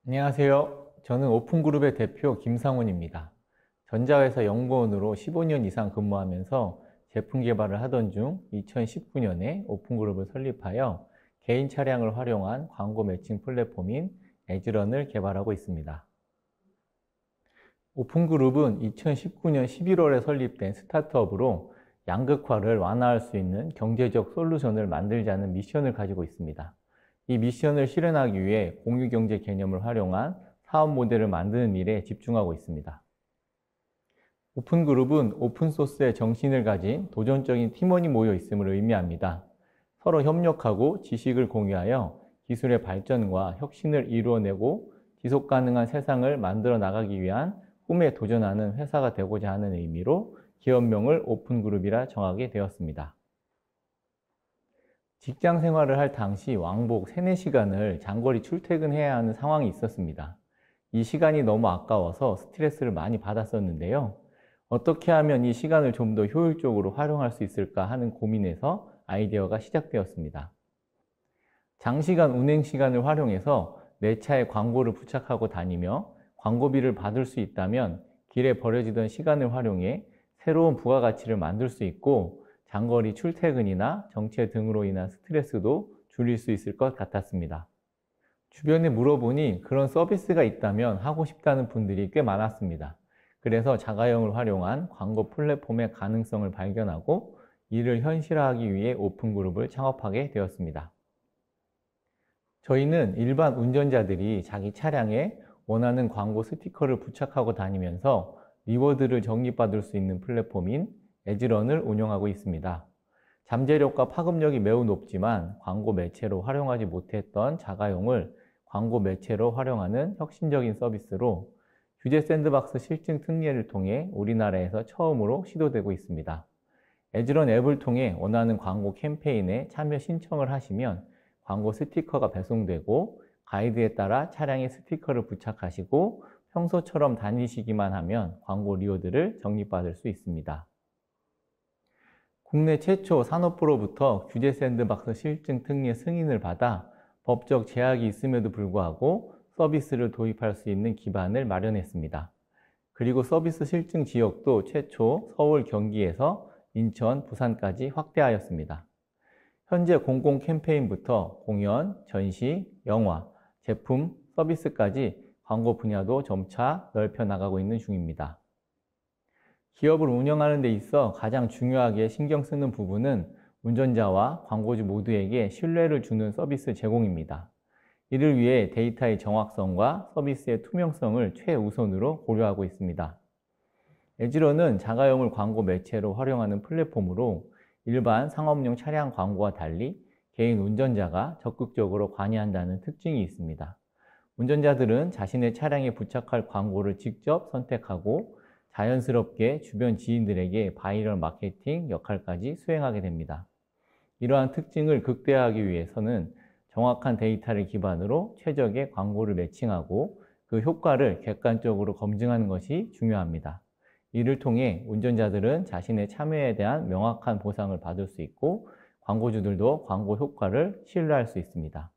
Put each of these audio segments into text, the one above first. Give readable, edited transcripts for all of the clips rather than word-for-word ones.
안녕하세요. 저는 오픈그룹의 대표 김상훈입니다. 전자회사 연구원으로 15년 이상 근무하면서 제품 개발을 하던 중 2019년에 오픈그룹을 설립하여 개인 차량을 활용한 광고 매칭 플랫폼인 에즈런을 개발하고 있습니다. 오픈그룹은 2019년 11월에 설립된 스타트업으로 양극화를 완화할 수 있는 경제적 솔루션을 만들자는 미션을 가지고 있습니다. 이 미션을 실현하기 위해 공유경제 개념을 활용한 사업 모델을 만드는 일에 집중하고 있습니다. 오픈그룹은 오픈소스의 정신을 가진 도전적인 팀원이 모여 있음을 의미합니다. 서로 협력하고 지식을 공유하여 기술의 발전과 혁신을 이루어내고 지속가능한 세상을 만들어 나가기 위한 꿈에 도전하는 회사가 되고자 하는 의미로 기업명을 오픈그룹이라 정하게 되었습니다. 직장 생활을 할 당시 왕복 3, 4시간을 장거리 출퇴근해야 하는 상황이 있었습니다. 이 시간이 너무 아까워서 스트레스를 많이 받았었는데요. 어떻게 하면 이 시간을 좀 더 효율적으로 활용할 수 있을까 하는 고민에서 아이디어가 시작되었습니다. 장시간 운행 시간을 활용해서 내 차에 광고를 부착하고 다니며 광고비를 받을 수 있다면 길에 버려지던 시간을 활용해 새로운 부가가치를 만들 수 있고 장거리 출퇴근이나 정체 등으로 인한 스트레스도 줄일 수 있을 것 같았습니다. 주변에 물어보니 그런 서비스가 있다면 하고 싶다는 분들이 꽤 많았습니다. 그래서 자가용을 활용한 광고 플랫폼의 가능성을 발견하고 이를 현실화하기 위해 오픈그룹을 창업하게 되었습니다. 저희는 일반 운전자들이 자기 차량에 원하는 광고 스티커를 부착하고 다니면서 리워드를 적립받을 수 있는 플랫폼인 에즈런을 운영하고 있습니다. 잠재력과 파급력이 매우 높지만 광고 매체로 활용하지 못했던 자가용을 광고 매체로 활용하는 혁신적인 서비스로 규제 샌드박스 실증 특례를 통해 우리나라에서 처음으로 시도되고 있습니다. 에즈런 앱을 통해 원하는 광고 캠페인에 참여 신청을 하시면 광고 스티커가 배송되고 가이드에 따라 차량에 스티커를 부착하시고 평소처럼 다니시기만 하면 광고 리워드를 적립받을 수 있습니다. 국내 최초 산업부로부터 규제 샌드박스 실증 특례 승인을 받아 법적 제약이 있음에도 불구하고 서비스를 도입할 수 있는 기반을 마련했습니다. 그리고 서비스 실증 지역도 최초 서울, 경기에서 인천, 부산까지 확대하였습니다. 현재 공공 캠페인부터 공연, 전시, 영화, 제품, 서비스까지 광고 분야도 점차 넓혀 나가고 있는 중입니다. 기업을 운영하는 데 있어 가장 중요하게 신경 쓰는 부분은 운전자와 광고주 모두에게 신뢰를 주는 서비스 제공입니다. 이를 위해 데이터의 정확성과 서비스의 투명성을 최우선으로 고려하고 있습니다. 에즈런은 자가용을 광고 매체로 활용하는 플랫폼으로 일반 상업용 차량 광고와 달리 개인 운전자가 적극적으로 관여한다는 특징이 있습니다. 운전자들은 자신의 차량에 부착할 광고를 직접 선택하고 자연스럽게 주변 지인들에게 바이럴 마케팅 역할까지 수행하게 됩니다. 이러한 특징을 극대화하기 위해서는 정확한 데이터를 기반으로 최적의 광고를 매칭하고 그 효과를 객관적으로 검증하는 것이 중요합니다. 이를 통해 운전자들은 자신의 참여에 대한 명확한 보상을 받을 수 있고 광고주들도 광고 효과를 신뢰할 수 있습니다.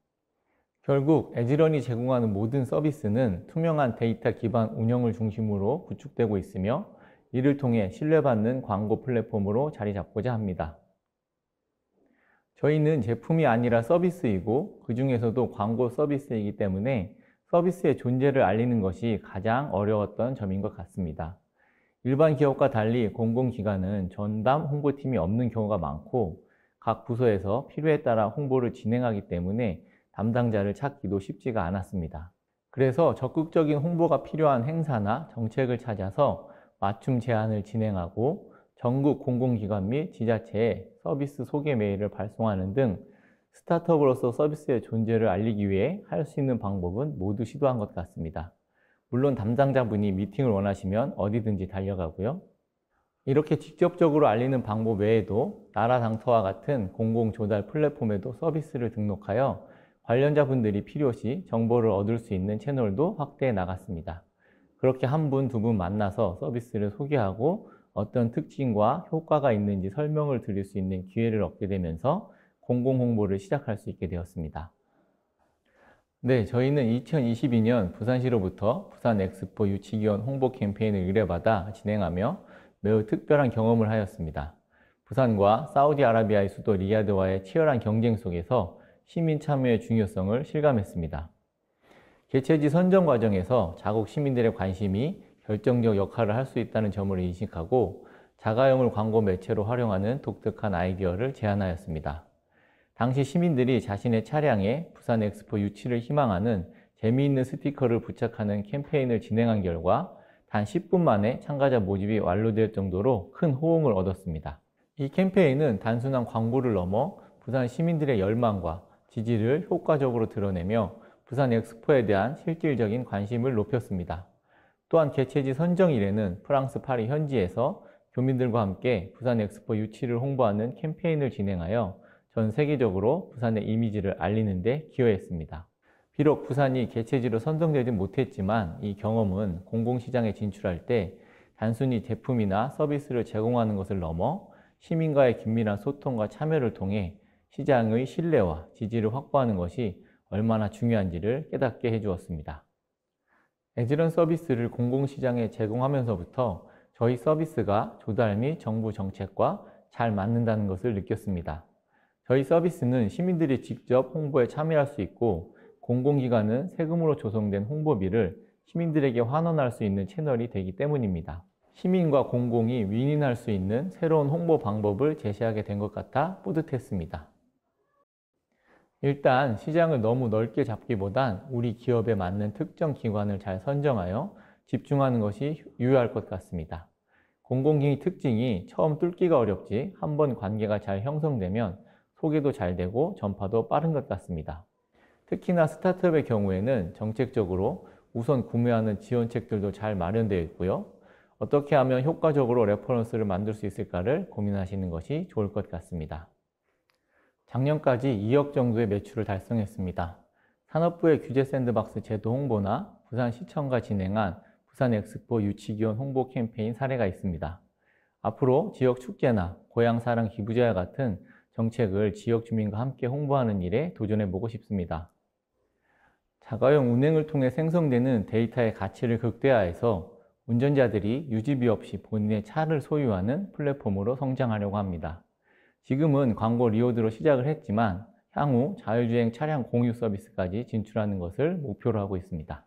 결국 에즈런이 제공하는 모든 서비스는 투명한 데이터 기반 운영을 중심으로 구축되고 있으며 이를 통해 신뢰받는 광고 플랫폼으로 자리 잡고자 합니다. 저희는 제품이 아니라 서비스이고 그 중에서도 광고 서비스이기 때문에 서비스의 존재를 알리는 것이 가장 어려웠던 점인 것 같습니다. 일반 기업과 달리 공공기관은 전담 홍보팀이 없는 경우가 많고 각 부서에서 필요에 따라 홍보를 진행하기 때문에 담당자를 찾기도 쉽지가 않았습니다. 그래서 적극적인 홍보가 필요한 행사나 정책을 찾아서 맞춤 제안을 진행하고 전국 공공기관 및 지자체에 서비스 소개 메일을 발송하는 등 스타트업으로서 서비스의 존재를 알리기 위해 할 수 있는 방법은 모두 시도한 것 같습니다. 물론 담당자분이 미팅을 원하시면 어디든지 달려가고요. 이렇게 직접적으로 알리는 방법 외에도 나라당터와 같은 공공조달 플랫폼에도 서비스를 등록하여 관련자분들이 필요시 정보를 얻을 수 있는 채널도 확대해 나갔습니다. 그렇게 한 분, 두 분 만나서 서비스를 소개하고 어떤 특징과 효과가 있는지 설명을 드릴 수 있는 기회를 얻게 되면서 공공홍보를 시작할 수 있게 되었습니다. 네, 저희는 2022년 부산시로부터 부산 엑스포 유치기원 홍보 캠페인을 의뢰받아 진행하며 매우 특별한 경험을 하였습니다. 부산과 사우디아라비아의 수도 리야드와의 치열한 경쟁 속에서 시민 참여의 중요성을 실감했습니다. 개최지 선정 과정에서 자국 시민들의 관심이 결정적 역할을 할 수 있다는 점을 인식하고 자가용을 광고 매체로 활용하는 독특한 아이디어를 제안하였습니다. 당시 시민들이 자신의 차량에 부산 엑스포 유치를 희망하는 재미있는 스티커를 부착하는 캠페인을 진행한 결과 단 10분 만에 참가자 모집이 완료될 정도로 큰 호응을 얻었습니다. 이 캠페인은 단순한 광고를 넘어 부산 시민들의 열망과 지지를 효과적으로 드러내며 부산 엑스포에 대한 실질적인 관심을 높였습니다. 또한 개최지 선정일에는 프랑스 파리 현지에서 교민들과 함께 부산 엑스포 유치를 홍보하는 캠페인을 진행하여 전 세계적으로 부산의 이미지를 알리는 데 기여했습니다. 비록 부산이 개최지로 선정되지 못했지만 이 경험은 공공시장에 진출할 때 단순히 제품이나 서비스를 제공하는 것을 넘어 시민과의 긴밀한 소통과 참여를 통해 시장의 신뢰와 지지를 확보하는 것이 얼마나 중요한지를 깨닫게 해주었습니다. 에즈런 서비스를 공공시장에 제공하면서부터 저희 서비스가 조달 및 정부 정책과 잘 맞는다는 것을 느꼈습니다. 저희 서비스는 시민들이 직접 홍보에 참여할 수 있고 공공기관은 세금으로 조성된 홍보비를 시민들에게 환원할 수 있는 채널이 되기 때문입니다. 시민과 공공이 윈윈할 수 있는 새로운 홍보 방법을 제시하게 된 것 같아 뿌듯했습니다. 일단 시장을 너무 넓게 잡기보단 우리 기업에 맞는 특정 기관을 잘 선정하여 집중하는 것이 유효할 것 같습니다. 공공기관 특징이 처음 뚫기가 어렵지 한번 관계가 잘 형성되면 소개도 잘 되고 전파도 빠른 것 같습니다. 특히나 스타트업의 경우에는 정책적으로 우선 구매하는 지원책들도 잘 마련되어 있고요. 어떻게 하면 효과적으로 레퍼런스를 만들 수 있을까를 고민하시는 것이 좋을 것 같습니다. 작년까지 2억 정도의 매출을 달성했습니다. 산업부의 규제 샌드박스 제도 홍보나 부산시청과 진행한 부산 엑스포 유치기원 홍보 캠페인 사례가 있습니다. 앞으로 지역 축제나 고향사랑 기부제와 같은 정책을 지역 주민과 함께 홍보하는 일에 도전해보고 싶습니다. 자가용 운행을 통해 생성되는 데이터의 가치를 극대화해서 운전자들이 유지비 없이 본인의 차를 소유하는 플랫폼으로 성장하려고 합니다. 지금은 광고 리워드로 시작을 했지만 향후 자율주행 차량 공유 서비스까지 진출하는 것을 목표로 하고 있습니다.